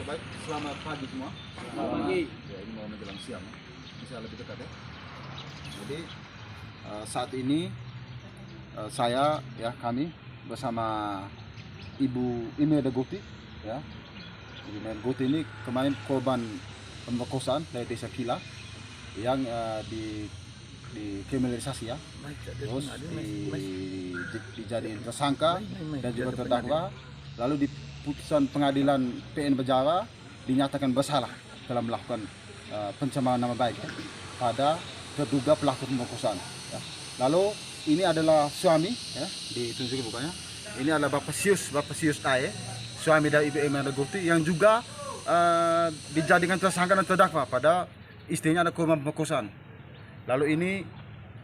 Baik, selamat pagi semua. Selamat pagi. Ya, ini mau menjelang siang, bisa lebih dekat ya. Jadi saat ini kami bersama Ibu Ime Deguti, ya. Ibu Ime Deguti ini kemarin korban pemerkosaan dari desa Kila yang dikriminalisasi ya. Terus dijadiin tersangka dan juga terdakwa. Lalu di putusan pengadilan PN Bejara dinyatakan bersalah dalam melakukan pencemaran nama baik ya, pada terduga pelaku pemerkosaan. Ya. Lalu ini adalah suami, ya, ditunjukin bukannya. Ini adalah Bapak Sius Tae, suami dari Ibu Ime Deguti yang juga dijadikan tersangka dan terdakwa pada istrinya ada korban pemerkosaan. Lalu ini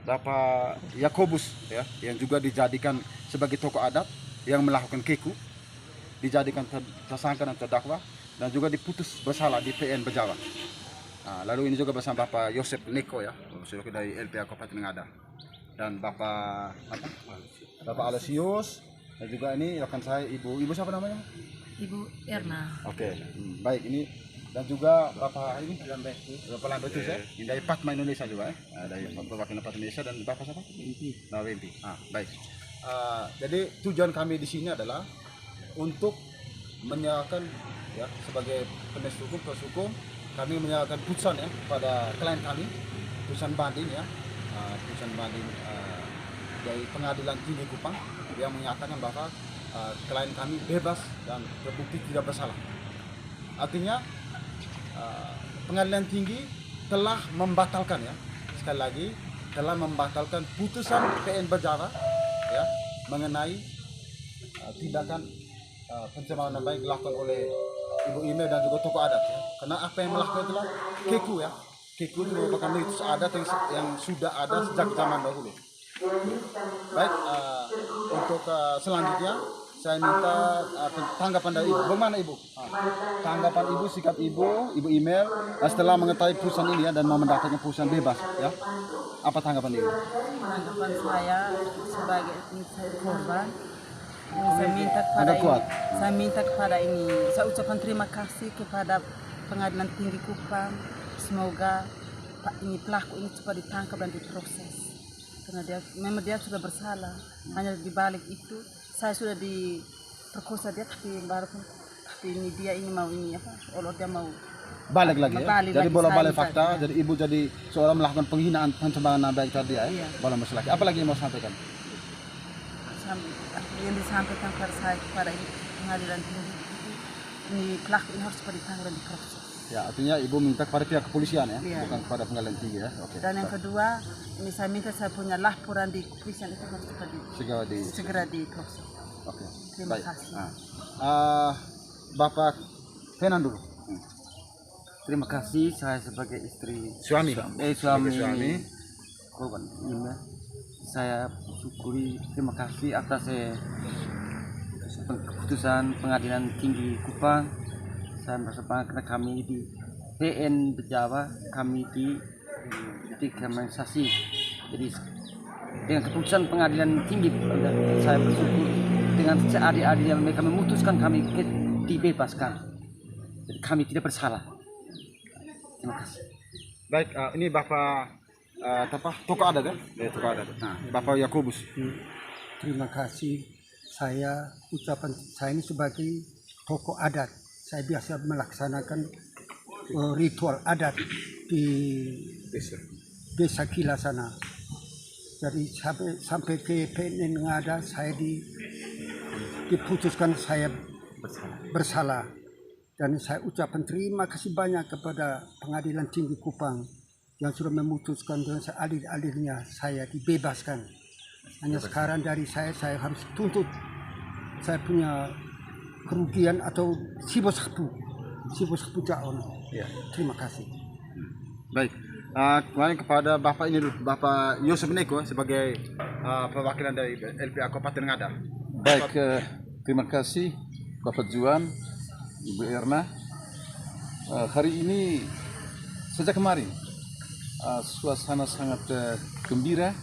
Bapak Yakobus, ya, yang juga dijadikan sebagai tokoh adat yang melakukan keku, dijadikan tersangka dan terdakwa dan juga diputus bersalah di PN Bejara. Nah, lalu ini juga bersama Bapak Yosep Neko ya, dari LPA Kabupaten Ngada, dan Bapak Alesius, dan juga ini rekan saya Ibu siapa namanya? Ibu Erna. Oke, baik ini dan juga Bapak ini Bapak Lambetus ya, ini dari Patma Indonesia juga ya, dari perwakilan Patma Indonesia, dan Bapak siapa? Wimpi. Baik. Jadi tujuan kami di sini adalah untuk menyerahkan ya sebagai penasihat hukum kami menyerahkan putusan ya pada klien kami, putusan banding ya, putusan banding dari Pengadilan Tinggi Kupang yang menyatakan bahwa klien kami bebas dan terbukti tidak bersalah. Artinya Pengadilan Tinggi telah membatalkan ya, sekali lagi telah membatalkan putusan PN Bejara ya mengenai tindakan pencemaran nama baik dilakukan oleh Ibu Ime dan juga tokoh adat ya. Karena apa yang melakukan itulah keku ya. Keku itu merupakan mitos adat yang sudah ada sejak zaman dahulu. Baik, untuk selanjutnya saya minta tanggapan dari Ibu. Bagaimana Ibu? Tanggapan Ibu, sikap Ibu Ime setelah mengetahui putusan ini ya dan mau mendapatkan putusan bebas ya. Apa tanggapan Ibu? Tanggapan saya sebagai korban, saya minta kepada ini, saya ucapkan terima kasih kepada Pengadilan Tinggi Kupang. Semoga ini pelaku ini cepat ditangkap dan diproses, karena dia sudah bersalah. Hanya dibalik itu saya sudah diperkosa dia, tapi ini dia ini mau ini apa? Allah dia mau balik lagi ya. Jadi bola-balik fakta. Jadi Ibu jadi seorang melakukan penghinaan pencemaran nama baik tadi ya. Iya. Bola lagi. Apa lagi yang mau sampaikan? Yang disampaikan kepada saya kepada Pengadilan Tinggi ini pelaku ini harus ditangkap dan diproses. Ya, artinya Ibu minta kepada pihak kepolisian ya, iya, bukan kepada Pengadilan Tinggi ya. Oke. Dan yang kedua, ini saya minta saya punya laporan di kepolisian itu harus segera diproses. Oke. Terima kasih. Bapak Fernando. Terima kasih, saya sebagai Suami korban ini, saya syukuri, terima kasih atas keputusan Pengadilan Tinggi Kupang. Saya merasa bangga karena kami di PN Bejara, kami dikriminalisasi. Jadi dengan keputusan Pengadilan Tinggi, saya bersyukur dengan seadil-adilnya mereka memutuskan kami dibebaskan. Jadi kami tidak bersalah. Terima kasih. Baik, ini Bapak tokoh adat ya? Tokoh adat. Nah, Bapak Yakobus. Terima kasih. Saya ini sebagai tokoh adat. Saya biasa melaksanakan ritual adat di desa Kila sana. Jadi sampai ke PN Ngada saya diputuskan saya bersalah. Dan saya ucapkan terima kasih banyak kepada Pengadilan Tinggi Kupang yang sudah memutuskan dengan seadil-adilnya saya dibebaskan. Hanya sekarang dari saya harus tuntut saya punya kerugian atau sibo sapu jaon. Ya. Terima kasih. Baik, kemarin kepada Bapak ini dulu, Bapak Yosep Neko sebagai perwakilan dari LPA Kabupaten Ngada. Baik, terima kasih Bapak Juan, Ibu Erna. Hari ini sejak kemarin suasana sangat gembira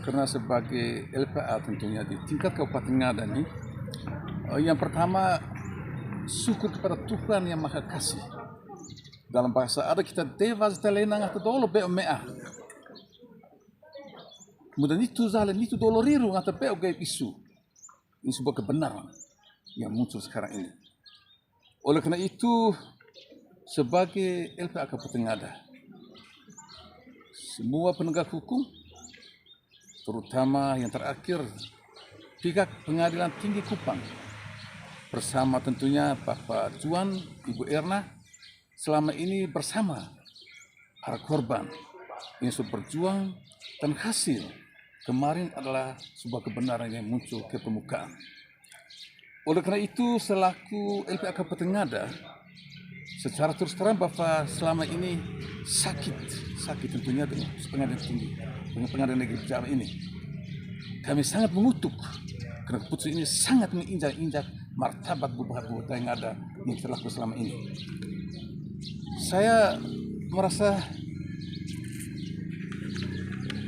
karena sebagai LPA tentunya di tingkat Kabupaten Ngada ini, yang pertama syukur kepada Tuhan yang Maha Kasih. Dalam bahasa ada kita devas telenang atau dolo be mea. Kemudian itu zalim itu doloriru atau be gay isu. Ini sebuah kebenaran yang muncul sekarang ini. Oleh karena itu, sebagai LPA Kabupaten Ngada, semua penegak hukum, terutama yang terakhir pihak Pengadilan Tinggi Kupang, bersama tentunya Bapak Juan, Ibu Erna, selama ini bersama para korban yang sudah berjuang, dan hasil kemarin adalah sebuah kebenaran yang muncul ke permukaan. Oleh karena itu, selaku LPA Kabupaten Ngada, secara terus terang Bapak selama ini sakit tentunya dengan Pengadilan Tinggi, dengan Pengadilan Negeri Jawa ini. Kami sangat mengutuk karena keputusan ini sangat menginjak-injak martabat Bupati yang ada yang terlaku selama ini. Saya merasa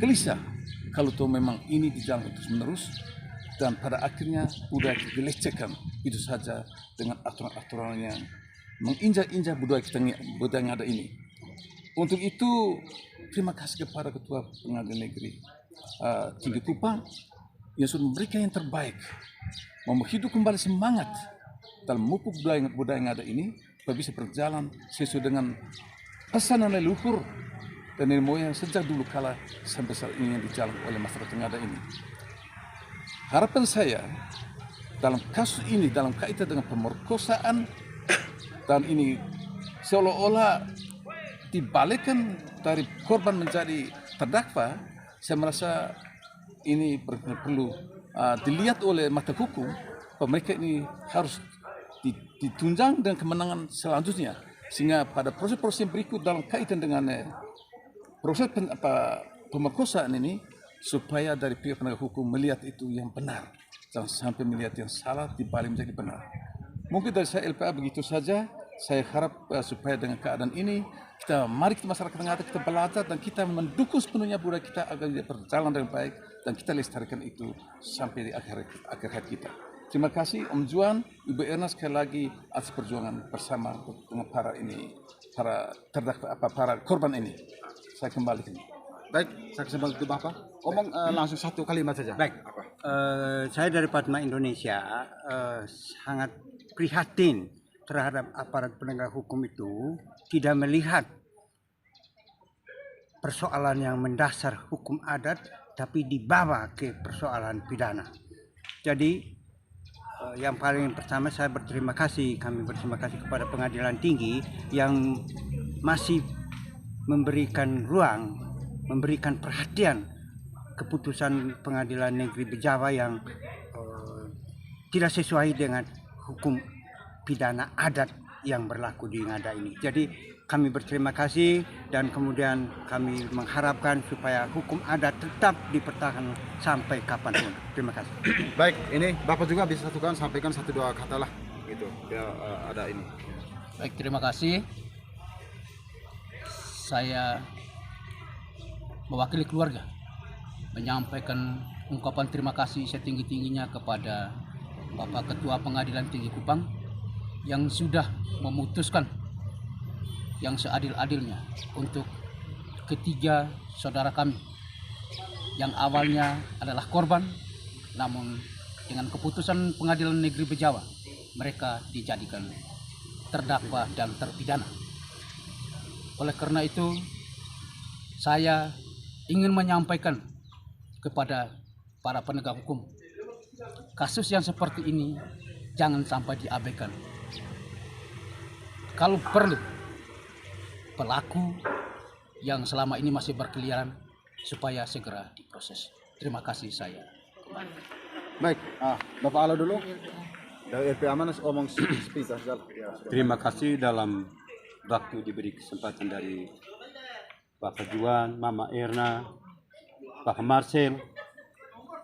gelisah kalau tahu memang ini dijalankan terus menerus dan pada akhirnya budaya kita dilecehkan itu saja dengan aturan-aturan yang menginjak-injak budaya yang ada ini. Untuk itu terima kasih kepada Ketua Pengadilan Negeri Tinggi Kupang yang sudah memberikan yang terbaik, menghidup kembali semangat dalam memupuk budaya yang ada ini supaya bisa berjalan sesuai dengan pesanan leluhur dan nenek moyang sejak dulu kala sampai saat ini yang dijalankan oleh masyarakat yang ada ini. Harapan saya dalam kasus ini, dalam kaitan dengan pemerkosaan dan ini seolah-olah dibalikkan dari korban menjadi terdakwa, saya merasa ini perlu dilihat oleh mata hukum bahwa mereka ini harus ditunjang dengan kemenangan selanjutnya, sehingga pada proses-proses yang berikut dalam kaitan dengan proses pemerkosaan ini, supaya dari pihak penegak hukum melihat itu yang benar, jangan sampai melihat yang salah dibalik menjadi benar. Mungkin dari saya LPA begitu saja. Saya harap supaya dengan keadaan ini mari kita masyarakat Ngada kita belajar dan kita mendukung sepenuhnya budaya kita agar dia berjalan dengan baik dan kita lestarikan itu sampai di akhir hayat kita. Terima kasih Om Juan, Ibu Erna sekali lagi atas perjuangan bersama dengan para terdakwa para korban ini. Saya kembali ke ini. Baik, saya kembali ke Bapak. Omong langsung satu kalimat saja. Baik, saya dari Padma Indonesia sangat prihatin terhadap aparat penegak hukum itu tidak melihat persoalan yang mendasar hukum adat tapi dibawa ke persoalan pidana. Jadi yang paling pertama saya kami berterima kasih kepada Pengadilan Tinggi yang masih memberikan ruang, memberikan perhatian keputusan Pengadilan Negeri Bejawa yang tidak sesuai dengan hukum pidana adat yang berlaku di Ngada ini. Jadi kami berterima kasih dan kemudian kami mengharapkan supaya hukum adat tetap dipertahankan sampai kapanpun. Terima kasih. Baik, ini Bapak juga bisa sampaikan satu dua kata lah gitu. Ya ada ini. Baik, terima kasih. Saya mewakili keluarga menyampaikan ungkapan terima kasih setinggi-tingginya kepada Bapak Ketua Pengadilan Tinggi Kupang yang sudah memutuskan yang seadil-adilnya untuk ketiga saudara kami yang awalnya adalah korban, namun dengan keputusan Pengadilan Negeri Bejawa mereka dijadikan terdakwa dan terpidana. Oleh karena itu saya ingin menyampaikan kepada para penegak hukum, kasus yang seperti ini jangan sampai diabaikan. Kalau perlu, pelaku yang selama ini masih berkeliaran supaya segera diproses. Terima kasih saya. Baik, Bapak Alo dulu. Dari LPA mana omong speaker. Terima kasih dalam waktu diberi kesempatan dari Bapak Juan, Mama Erna, Bapak Marcel,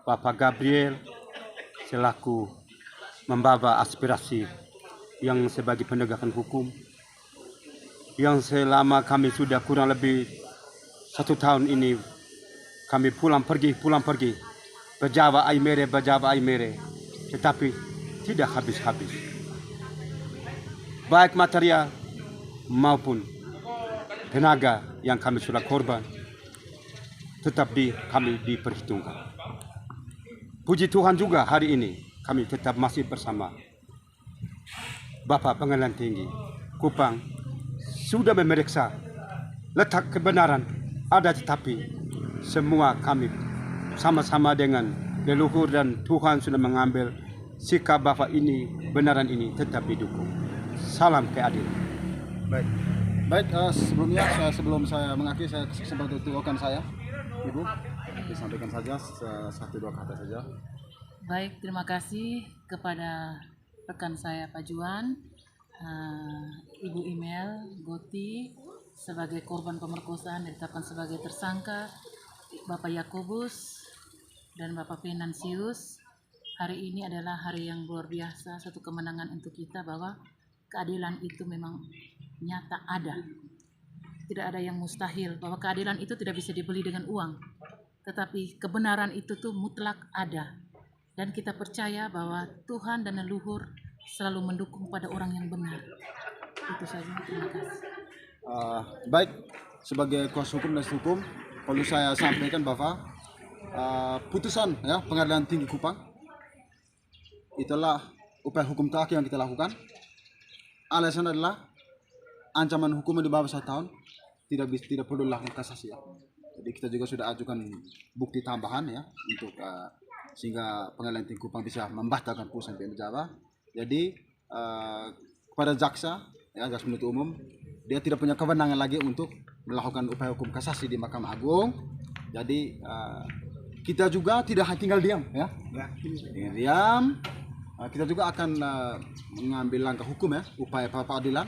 Bapak Gabriel, selaku membawa aspirasi yang sebagai penegakan hukum yang selama kami sudah kurang lebih 1 tahun ini kami pulang pergi Bejawa Aimere tetapi tidak habis-habis. baik material maupun tenaga yang kami sudah korban, tetap kami diperhitungkan. Puji Tuhan juga hari ini kami tetap masih bersama Bapak Pengadilan Tinggi Kupang sudah memeriksa letak kebenaran ada, tetapi semua kami sama-sama dengan leluhur dan Tuhan sudah mengambil sikap Bapak ini, benaran ini tetap didukung. Salam keadilan. Baik, sebelum saya mengakhiri, saya kesempatan untuk rekan saya, Ibu, disampaikan saja satu dua kata saja. Baik, terima kasih kepada rekan saya Pak Juan, Ibu Email, Goti, sebagai korban pemerkosaan ditetapkan sebagai tersangka, Bapak Yakobus dan Bapak Venansius. Hari ini adalah hari yang luar biasa, satu kemenangan untuk kita bahwa keadilan itu memang nyata ada. Tidak ada yang mustahil, bahwa keadilan itu tidak bisa dibeli dengan uang. Tetapi kebenaran itu tuh mutlak ada. Dan kita percaya bahwa Tuhan dan leluhur selalu mendukung pada orang yang benar. Itu saja, terima kasih. Baik, sebagai kuasa hukum dan hukum, perlu saya sampaikan bahwa putusan ya Pengadilan Tinggi Kupang itulah upaya hukum terakhir yang kita lakukan. Alasan adalah ancaman hukuman di bawah 1 tahun tidak perlu lakukan kasasi ya. Jadi kita juga sudah ajukan bukti tambahan ya untuk sehingga Pengadilan Tinggi Kupang bisa membatalkan putusan PN Jawa. Jadi kepada jaksa penuntut umum, dia tidak punya kewenangan lagi untuk melakukan upaya hukum kasasi di Mahkamah Agung. Jadi kita juga tidak tinggal diam ya. Tinggal diam. Kita juga akan mengambil langkah hukum ya, upaya peradilan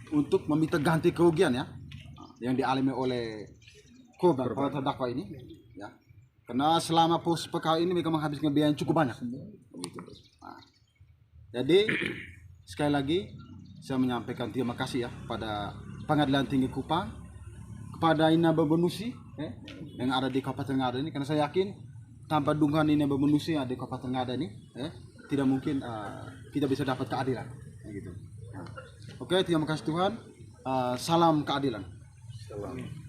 untuk meminta ganti kerugian ya yang dialami oleh korban para terdakwa ini ya. Karena selama proses perkara ini mereka menghabiskan biaya yang cukup banyak. Jadi sekali lagi saya menyampaikan terima kasih ya pada Pengadilan Tinggi Kupang, kepada Ina Bebenusi yang ada di Kabupaten Ngada ini, karena saya yakin tanpa dukungan Ina Bebenusi yang ada di Kabupaten Ngada ini tidak mungkin kita bisa dapat keadilan gitu. Oke, terima kasih Tuhan. Salam keadilan. Salam.